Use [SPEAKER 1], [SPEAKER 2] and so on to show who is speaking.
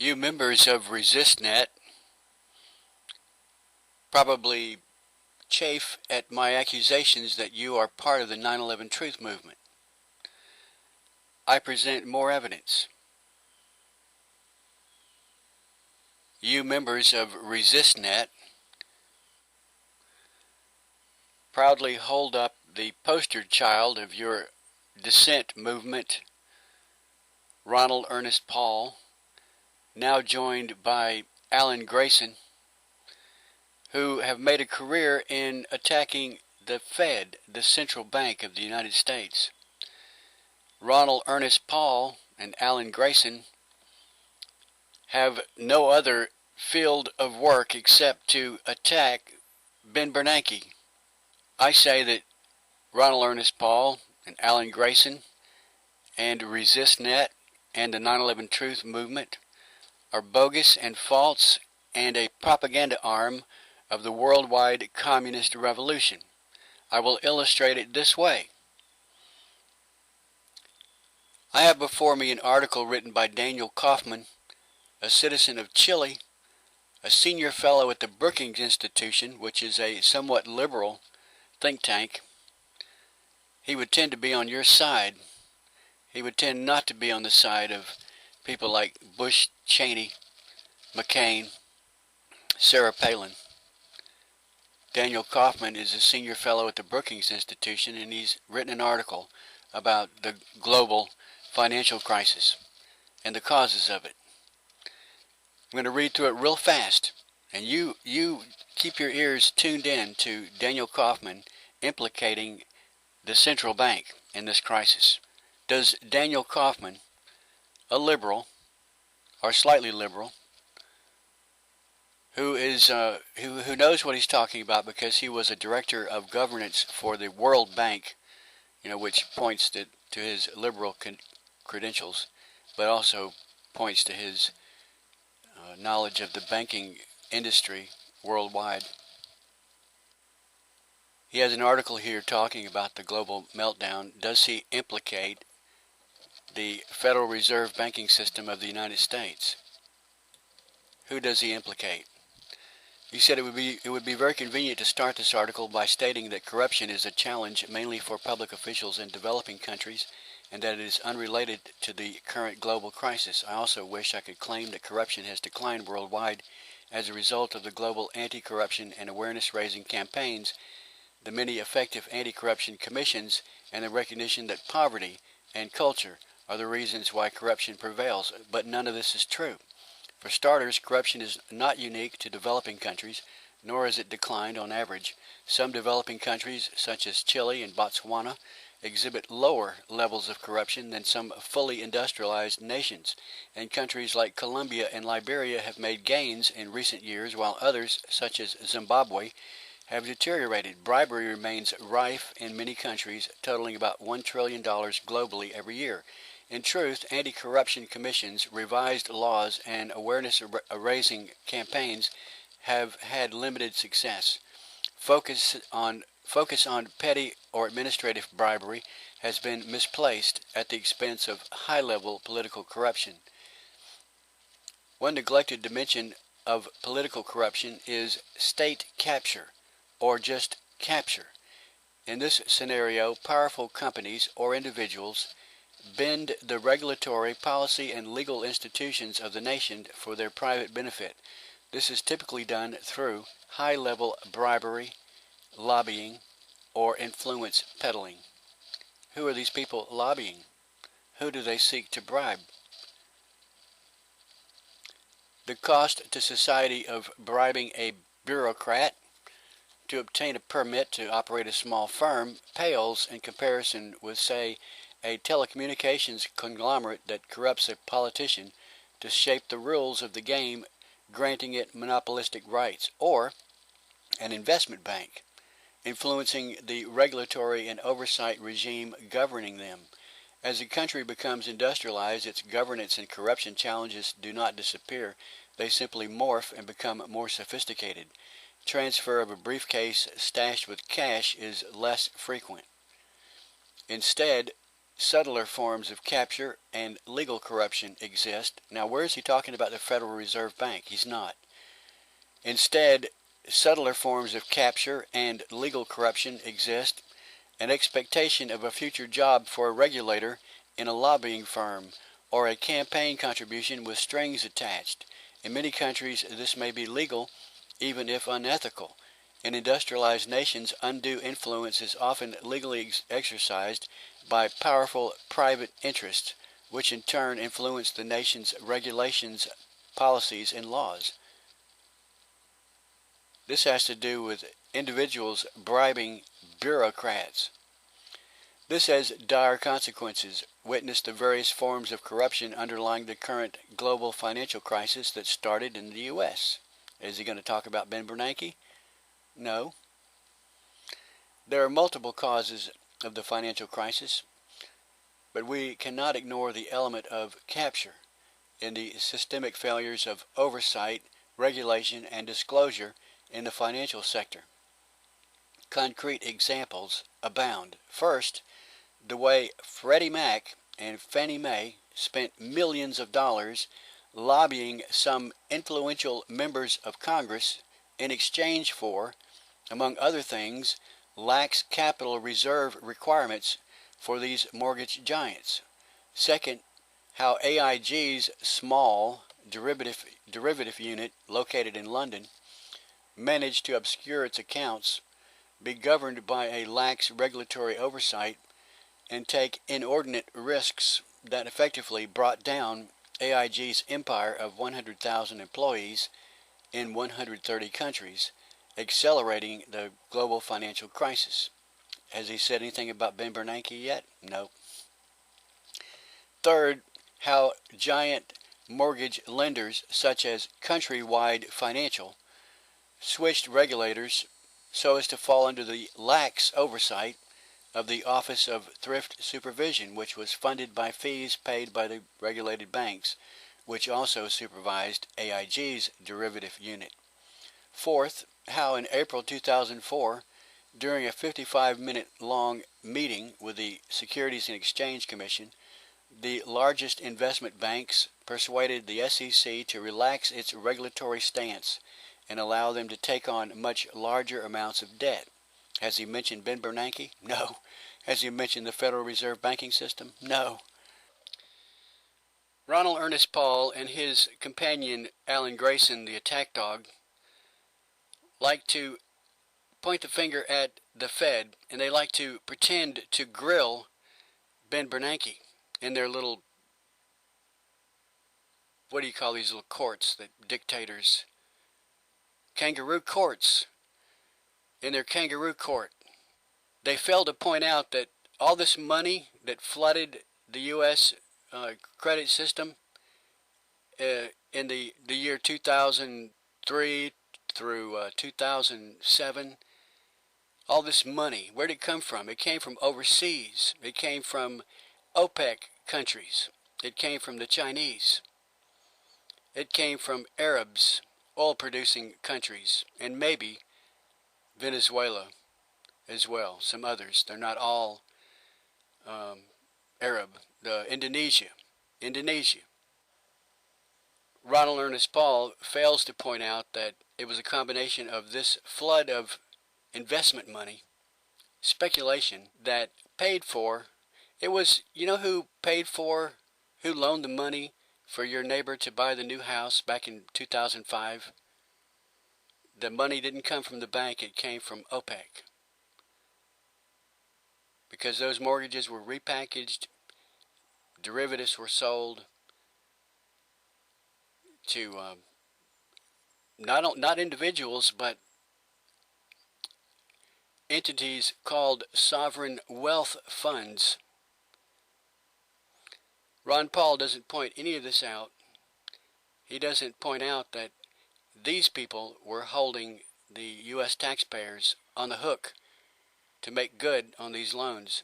[SPEAKER 1] You members of ResistNet probably chafe at my accusations that you are part of the 9/11 Truth Movement. I present more evidence. You members of ResistNet proudly hold up the poster child of your dissent movement, Ronald Earnest Paul, now joined by Alan Grayson, who have made a career in attacking the Fed, the central bank of the United States. Ronald Earnest Paul and Alan Grayson have no other field of work except to attack Ben Bernanke. I say that Ronald Earnest Paul and Alan Grayson and ResistNet and the 9/11 Truth Movement are bogus and false and a propaganda arm of the worldwide communist revolution. I will illustrate it this way. I have before me an article written by Daniel Kaufman, a citizen of Chile, a senior fellow at the Brookings Institution, which is a somewhat liberal think tank. He would tend to be on your side. He would tend not to be on the side of people like Bush, Cheney, McCain, Sarah Palin. Daniel Kaufman is a senior fellow at the Brookings Institution, and he's written an article about the global financial crisis and the causes of it. I'm going to read through it real fast, and you keep your ears tuned in to Daniel Kaufman implicating the central bank in this crisis. Does Daniel Kaufman, a liberal, or slightly liberal, who knows what he's talking about because he was a director of governance for the World Bank, which points to his liberal credentials, but also points to his knowledge of the banking industry worldwide. He has an article here talking about the global meltdown. Does he implicate the Federal Reserve banking system of the United States? Who does he implicate? He said it would be very convenient to start this article by stating that corruption is a challenge mainly for public officials in developing countries and that it is unrelated to the current global crisis. I also wish I could claim that corruption has declined worldwide as a result of the global anti-corruption and awareness-raising campaigns, the many effective anti-corruption commissions, and the recognition that poverty and culture are the reasons why corruption prevails. But none of this is true. For starters, corruption is not unique to developing countries, nor has it declined on average. Some developing countries, such as Chile and Botswana, exhibit lower levels of corruption than some fully industrialized nations, and countries like Colombia and Liberia have made gains in recent years, while others, such as Zimbabwe, have deteriorated. Bribery remains rife in many countries, totaling about $1 trillion globally every year. In truth, anti-corruption commissions, revised laws, and awareness-raising campaigns have had limited success. Focus on petty or administrative bribery has been misplaced at the expense of high-level political corruption. One neglected dimension of political corruption is state capture, or just capture. In this scenario, powerful companies or individuals bend the regulatory, policy, and legal institutions of the nation for their private benefit. This is typically done through high-level bribery, lobbying, or influence peddling. Who are these people lobbying? Who do they seek to bribe? The cost to society of bribing a bureaucrat to obtain a permit to operate a small firm pales in comparison with, say, a telecommunications conglomerate that corrupts a politician to shape the rules of the game, granting it monopolistic rights, or an investment bank, influencing the regulatory and oversight regime governing them. As a country becomes industrialized, its governance and corruption challenges do not disappear. They simply morph and become more sophisticated. Transfer of a briefcase stashed with cash is less frequent. Instead, subtler forms of capture and legal corruption exist. Now, where is he talking about the Federal Reserve Bank? He's not. Instead, subtler forms of capture and legal corruption exist. An expectation of a future job for a regulator in a lobbying firm, or a campaign contribution with strings attached. In many countries, this may be legal, even if unethical. In industrialized nations, undue influence is often legally exercised by powerful private interests, which in turn influence the nation's regulations, policies, and laws. This has to do with individuals bribing bureaucrats. This has dire consequences. Witness the various forms of corruption underlying the current global financial crisis that started in the U.S. Is he going to talk about Ben Bernanke? No. There are multiple causes of the financial crisis, but we cannot ignore the element of capture in the systemic failures of oversight, regulation, and disclosure in the financial sector. Concrete examples abound. First, the way Freddie Mac and Fannie Mae spent millions of dollars lobbying some influential members of Congress in exchange for, among other things, lax capital reserve requirements for these mortgage giants. Second, how AIG's small derivative unit located in London managed to obscure its accounts, be governed by a lax regulatory oversight, and take inordinate risks that effectively brought down AIG's empire of 100,000 employees in 130 countries, accelerating the global financial crisis. Has he said anything about Ben Bernanke yet? No. Third, how giant mortgage lenders such as Countrywide Financial switched regulators so as to fall under the lax oversight of the Office of Thrift Supervision, which was funded by fees paid by the regulated banks, which also supervised AIG's derivative unit. Fourth, how in April 2004, during a 55-minute-long meeting with the Securities and Exchange Commission, the largest investment banks persuaded the SEC to relax its regulatory stance and allow them to take on much larger amounts of debt. Has he mentioned Ben Bernanke? No. Has he mentioned the Federal Reserve banking system? No. Ronald Earnest Paul and his companion Alan Grayson, the attack dog, like to point the finger at the Fed, and they like to pretend to grill Ben Bernanke in their little, what do you call these little courts that dictators, kangaroo courts, in their kangaroo court. They failed to point out that all this money that flooded the U.S. Credit system in the year 2003 through 2007, all this money, where did it come from? It came from overseas. It came from OPEC countries. It came from the Chinese. It came from Arabs, oil-producing countries, and maybe Venezuela as well, some others. They're not all Arab. Indonesia. Ronald Earnest Paul fails to point out that it was a combination of this flood of investment money, speculation, that paid for, it was, you know who paid for, who loaned the money for your neighbor to buy the new house back in 2005? The money didn't come from the bank, it came from OPEC. Because those mortgages were repackaged, derivatives were sold to not individuals, but entities called sovereign wealth funds. Ron Paul doesn't point any of this out. He doesn't point out that these people were holding the U.S. taxpayers on the hook to make good on these loans.